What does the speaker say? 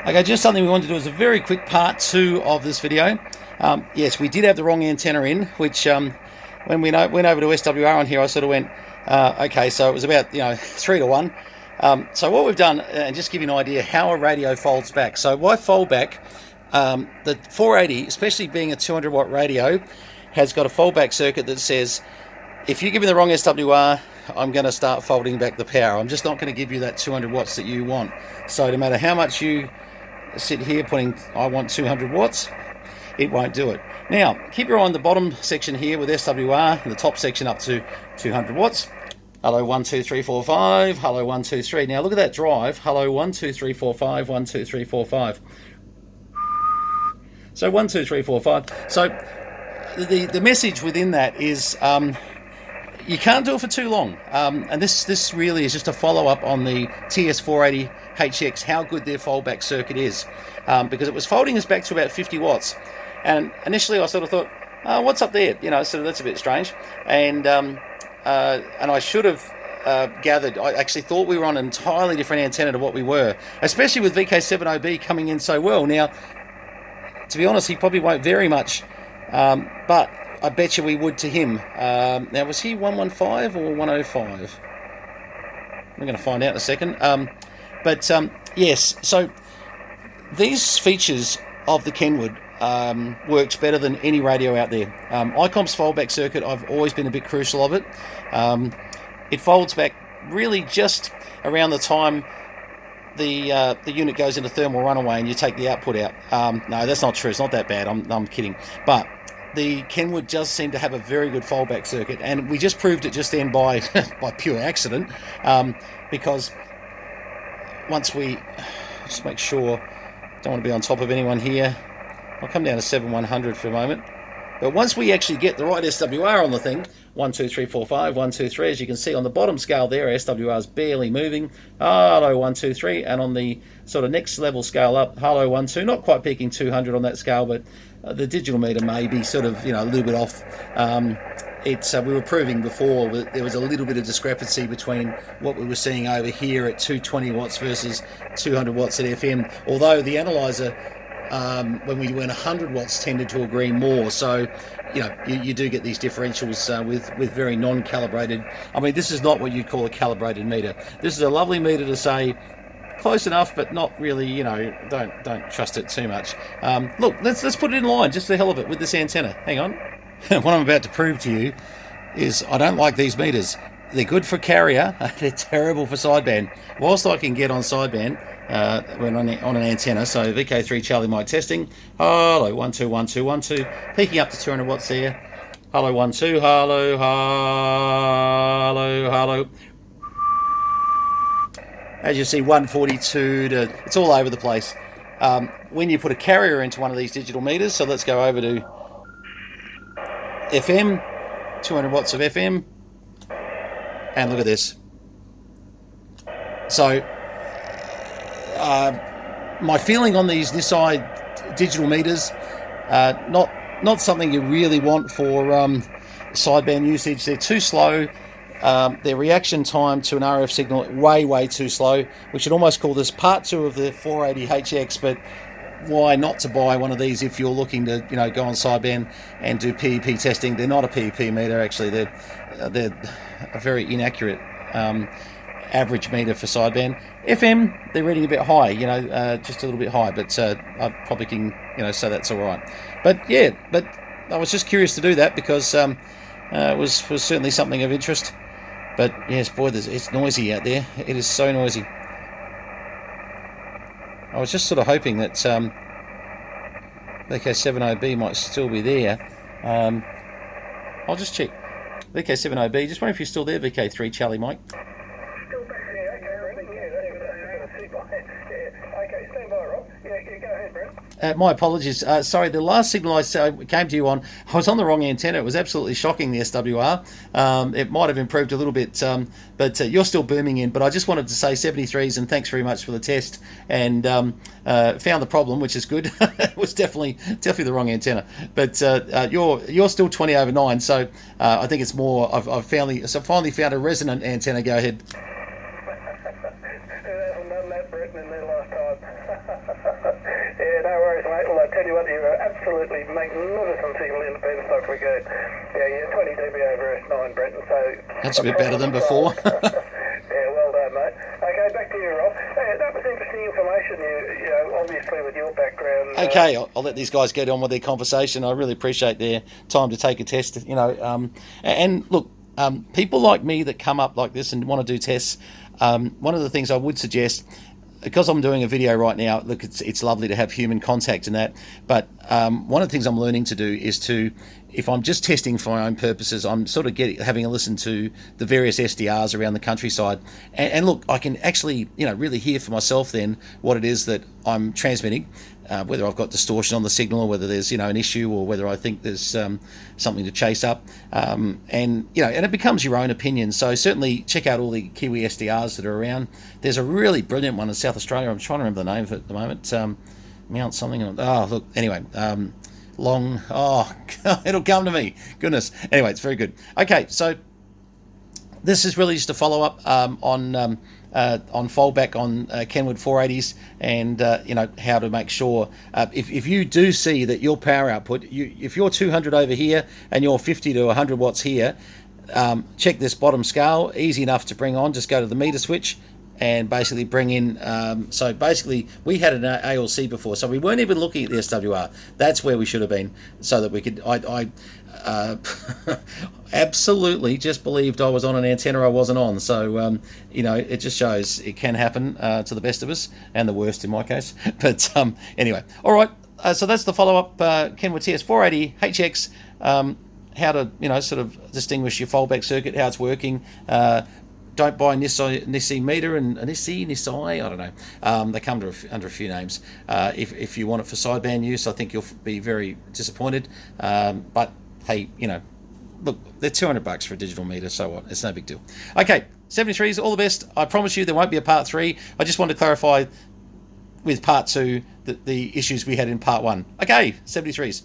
Okay, just something we wanted to do is a very quick part 2 of this video. Yes, we did have the wrong antenna in, which when we went over to SWR on here, I sort of went, okay, so it was about 3 to 1. So what we've done, and just give you an idea how a radio folds back. So why fold back? The 480, especially being a 200 watt radio, has got a foldback circuit that says, if you give me the wrong SWR, I'm going to start folding back the power. I'm just not going to give you that 200 watts that you want. So no matter how much you sit here putting, I want 200 watts, it won't do it. Now, keep your eye on the bottom section here with SWR, and the top section up to 200 watts. Hello, 1, 2, 3, 4, 5. Hello, 1, 2, 3. Now look at that drive. Hello, 1, 2, 3, 4, 5. 1, 2, 3, 4, 5. So 1, 2, 3, 4, 5. So the message within that is you can't do it for too long. And this really is just a follow-up on the TS480HX, how good their foldback circuit is. Because it was folding us back to about 50 watts. And initially I sort of thought, oh, what's up there? So that's a bit strange. And I should have gathered, I actually thought we were on an entirely different antenna to what we were, especially with VK70B coming in so well. Now, to be honest, he probably won't vary much, but I bet you we would to him. Now, was he 115 or 105? We're going to find out in a second. Yes, so these features of the Kenwood works better than any radio out there. ICOM's foldback circuit, I've always been a bit crucial of it. It folds back really just around the time the unit goes into thermal runaway and you take the output out. No, that's not true. It's not that bad. I'm kidding. But the Kenwood does seem to have a very good foldback circuit, and we just proved it just then by by pure accident, because once we just make sure, don't want to be on top of anyone here. I'll come down to 7100 for a moment. But once we actually get the right SWR on the thing, 1, 2, 3, 4, 5, 1, 2, 3, as you can see on the bottom scale there, SWR is barely moving. Hello, 1, 2, 3, and on the sort of next level scale up, hello, 1, 2, not quite peaking 200 on that scale, but the digital meter may be sort of, a little bit off. We were proving before that there was a little bit of discrepancy between what we were seeing over here at 220 watts versus 200 watts at FM, although the analyzer, when we went 100 watts, tended to agree more. So you do get these differentials with very non-calibrated. I mean, this is not what you'd call a calibrated meter. This is a lovely meter to say close enough, but not really, don't trust it too much. Look, let's put it in line just for the hell of it with this antenna. Hang on. What I'm about to prove to you is I don't like these meters. They're good for carrier. They're terrible for sideband. Whilst I can get on sideband when on an antenna, so VK3 Charlie Mike testing. Hello, 1, 2, 1, 2, 1, 2. Peaking up to 200 watts there. Hello, 1, 2. Hello, hello, hello. As you see, 142 to, it's all over the place. When you put a carrier into one of these digital meters, so let's go over to FM, 200 watts of FM, and look at this. So my feeling on these Nisei digital meters, not something you really want for sideband usage. They're too slow. Their reaction time to an RF signal way too slow. We should almost call this part 2 of the 480HX, but why not to buy one of these if you're looking to go on sideband and do PEP testing? They're not a PEP meter, actually. They're a very inaccurate average meter for sideband. FM, they're reading a bit high, just a little bit high, but I probably can say that's all right. But I was just curious to do that because it was certainly something of interest. But yes, boy, it's noisy out there. It is so noisy. I was just sort of hoping that VK70B might still be there. I'll just check. VK70B, just wondering if you're still there, VK3 Charlie Mike. My apologies. Sorry, the last signal I came to you on, I was on the wrong antenna. It was absolutely shocking, the SWR. It might have improved a little bit, but you're still booming in. But I just wanted to say 73s and thanks very much for the test. And found the problem, which is good. It was definitely the wrong antenna. But you're still 20 over 9, so I think it's more. I've finally found a resonant antenna. Go ahead. None left Britain in their lifetime. absolutely magnificent single independent stock we get. Yeah, you're 20 dB over S9, Brenton, so... That's a bit better than before. Yeah, well done, mate. Okay, back to you, Rob. That was interesting information, you know, obviously with your background. Okay, I'll let these guys get on with their conversation. I really appreciate their time to take a test, you know. And look, people like me that come up like this and want to do tests, one of the things I would suggest, because I'm doing a video right now, look, it's lovely to have human contact and that, but one of the things I'm learning to do is to, if I'm just testing for my own purposes, I'm sort of having a listen to the various SDRs around the countryside, and look, I can actually, you know, really hear for myself then what it is that I'm transmitting, whether I've got distortion on the signal, or whether there's, you know, an issue, or whether I think there's something to chase up, and you know, and it becomes your own opinion. So certainly check out all the Kiwi SDRs that are around. There's a really brilliant one in South Australia. I'm trying to remember the name of it at the moment. Mount something. Oh, look. Anyway. Long, oh, it'll come to me. Goodness. Anyway, it's very good. Okay, so this is really just a follow-up on Foldback on Kenwood 480s, and you know, how to make sure if you do see that your power output, if you're 200 over here and you're 50 to 100 watts here, check this bottom scale. Easy enough to bring on. Just go to the meter switch and basically bring in, so basically we had an ALC before, so we weren't even looking at the SWR. That's where we should have been, so that we could, I absolutely just believed I was on an antenna I wasn't on. So, you know, it just shows it can happen to the best of us, and the worst in my case. But anyway, all right, so that's the follow-up, Kenwood TS480HX, how to, you know, sort of distinguish your foldback circuit, how it's working. Don't buy Nissi meter and Nissi, I don't know. They come under a few names. If you want it for sideband use, I think you'll be very disappointed. But hey, you know, look, they're $200 for a digital meter, so what? It's no big deal. Okay, 73s, all the best. I promise you there won't be a part 3. I just want to clarify with part 2 the issues we had in part 1. Okay, 73s.